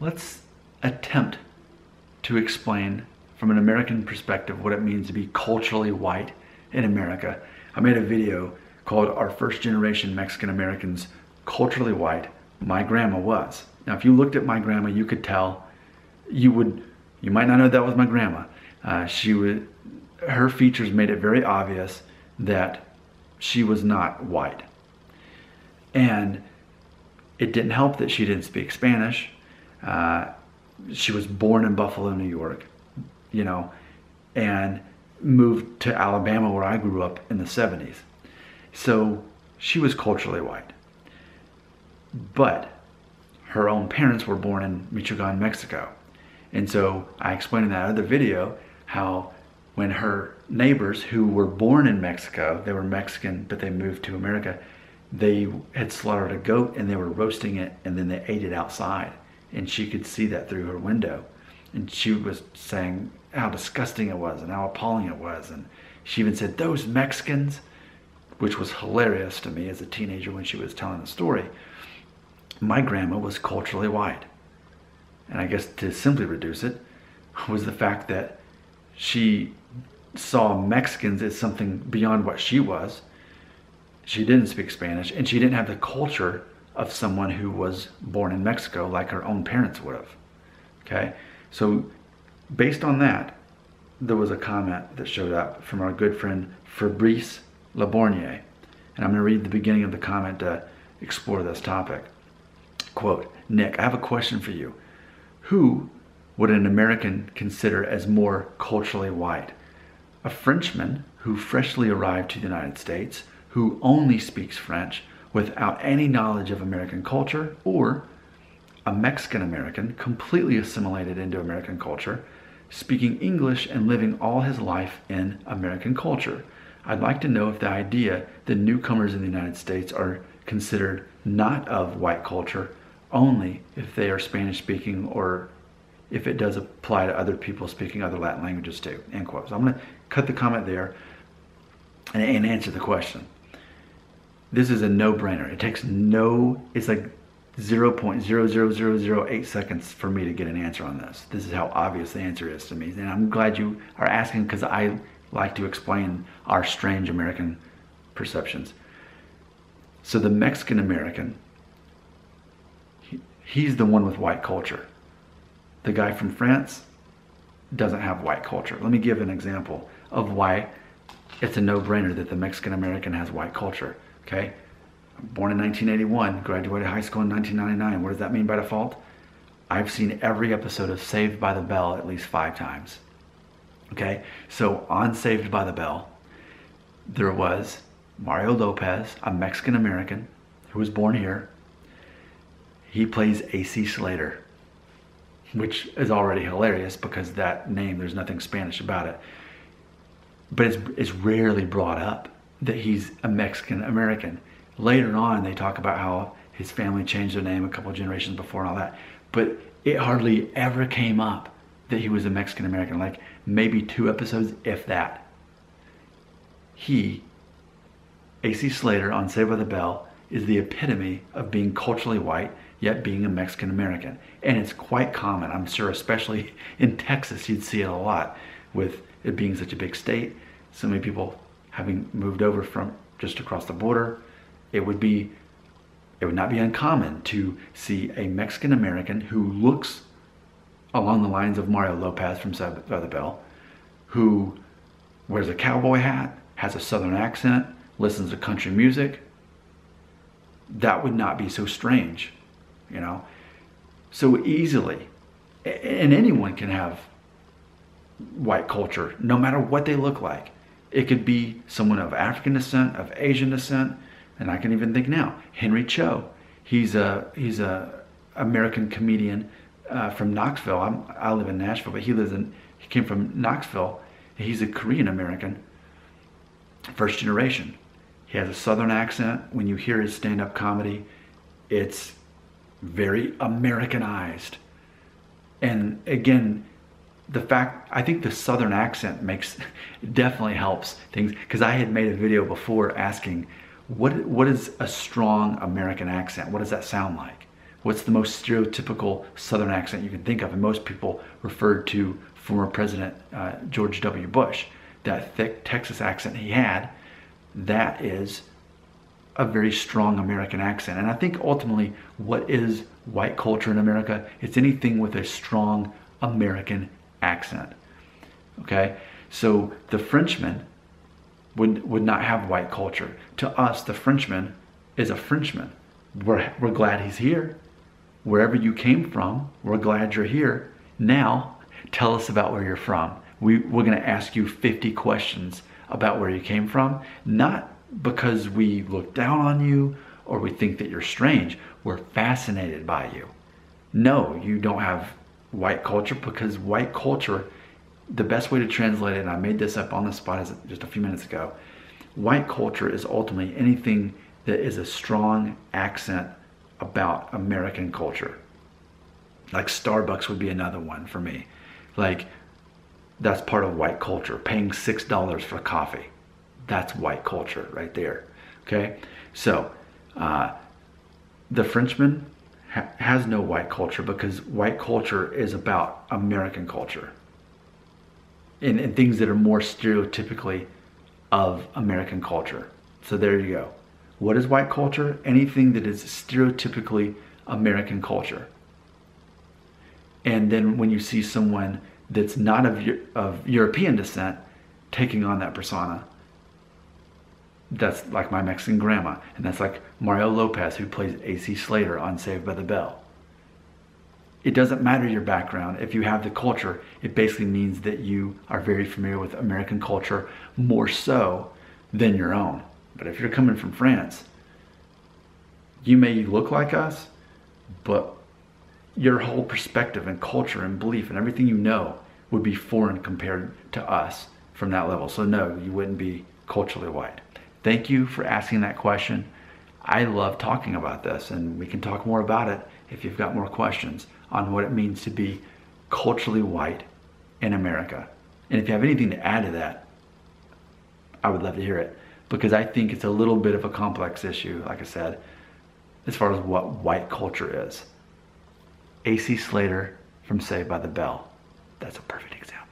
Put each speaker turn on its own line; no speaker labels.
let's attempt to explain from an American perspective what it means to be culturally white in America. I made a video called Our First Generation Mexican Americans Culturally White. My grandma was. Now, if you looked at my grandma, you could tell, you might not know that was my grandma. Her features made it very obvious that she was not white. And it didn't help that she didn't speak Spanish. She was born in Buffalo, New York, and moved to Alabama where I grew up in the 70s. So she was culturally white. But her own parents were born in Michoacan, Mexico. And so I explained in that other video how when her neighbors who were born in Mexico, they were Mexican, but they moved to America, they had slaughtered a goat and they were roasting it and then they ate it outside. And she could see that through her window. And she was saying how disgusting it was and how appalling it was. And she even said, "Those Mexicans," which was hilarious to me as a teenager when she was telling the story. My grandma was culturally white. And I guess to simply reduce it was the fact that she saw Mexicans as something beyond what she was. She didn't speak Spanish, and she didn't have the culture of someone who was born in Mexico like her own parents would have. Okay? So based on that, there was a comment that showed up from our good friend Fabrice Labornier. And I'm going to read the beginning of the comment to explore this topic. Quote, "Nick, I have a question for you. Who would an American consider as more culturally white? A Frenchman who freshly arrived to the United States, who only speaks French without any knowledge of American culture, or a Mexican American completely assimilated into American culture, speaking English and living all his life in American culture? I'd like to know if the idea that newcomers in the United States are considered not of white culture only if they are Spanish speaking, or if it does apply to other people speaking other Latin languages too." End quote. So I'm going to cut the comment there and answer the question. This is a no-brainer. It takes it's like 0.00008 seconds for me to get an answer on this. This is how obvious the answer is to me. And I'm glad you are asking, because I like to explain our strange American perceptions. So the Mexican American, he's the one with white culture. The guy from France doesn't have white culture. Let me give an example of why it's a no-brainer that the Mexican American has white culture. Okay, born in 1981, graduated high school in 1999. What does that mean by default? I've seen every episode of Saved by the Bell at least 5 times. Okay, so on Saved by the Bell, there was Mario Lopez, a Mexican American who was born here. He plays AC Slater, which is already hilarious because that name, there's nothing Spanish about it. But it's rarely brought up that he's a Mexican American. Later on, they talk about how his family changed their name a couple of generations before and all that. But it hardly ever came up that he was a Mexican American, like maybe 2 episodes, if that. AC Slater on Saved by the Bell, is the epitome of being culturally white, yet being a Mexican American. And it's quite common, I'm sure, especially in Texas, you'd see it a lot with it being such a big state, so many people having moved over from just across the border. It would not be uncommon to see a Mexican American who looks along the lines of Mario Lopez from Saved by the Bell, who wears a cowboy hat, has a southern accent, listens to country music. That would not be so strange, so easily. And anyone can have white culture, no matter what they look like. It could be someone of African descent, of Asian descent, and I can even think now, Henry Cho. He's a American comedian from Knoxville. I live in Nashville, but he came from Knoxville. He's a Korean American, first generation. He has a southern accent. When you hear his stand-up comedy, it's very Americanized. And again, I think the southern accent definitely helps things, because I had made a video before asking, what is a strong American accent? What does that sound like? What's the most stereotypical Southern accent you can think of? And most people referred to former President George W. Bush. That thick Texas accent he had, that is a very strong American accent. And I think ultimately, what is white culture in America? It's anything with a strong American accent. Okay? So the Frenchman would not have white culture. To us, the Frenchman is a Frenchman. We're glad he's here. Wherever you came from, we're glad you're here. Now, tell us about where you're from. We're going to ask you 50 questions about where you came from, not because we look down on you or we think that you're strange. We're fascinated by you. No, you don't have white culture, because white culture, the best way to translate it, and I made this up on the spot just a few minutes ago, white culture is ultimately anything that is a strong accent about American culture. Like Starbucks would be another one for me. Like, that's part of white culture. Paying $6 for coffee. That's white culture right there. Okay? So, the Frenchman has no white culture, because white culture is about American culture. And things that are more stereotypically of American culture. So there you go. What is white culture? Anything that is stereotypically American culture. And then when you see someone that's not of European descent taking on that persona, that's like my Mexican grandma, and that's like Mario Lopez, who plays AC Slater on Saved by the Bell. It doesn't matter your background. If you have the culture, it basically means that you are very familiar with American culture, more so than your own. But if you're coming from France, you may look like us, but your whole perspective and culture and belief and everything you know would be foreign compared to us from that level. So no, you wouldn't be culturally white. Thank you for asking that question. I love talking about this, and we can talk more about it if you've got more questions on what it means to be culturally white in America. And if you have anything to add to that, I would love to hear it, because I think it's a little bit of a complex issue, like I said, as far as what white culture is. AC Slater from Saved by the Bell. That's a perfect example.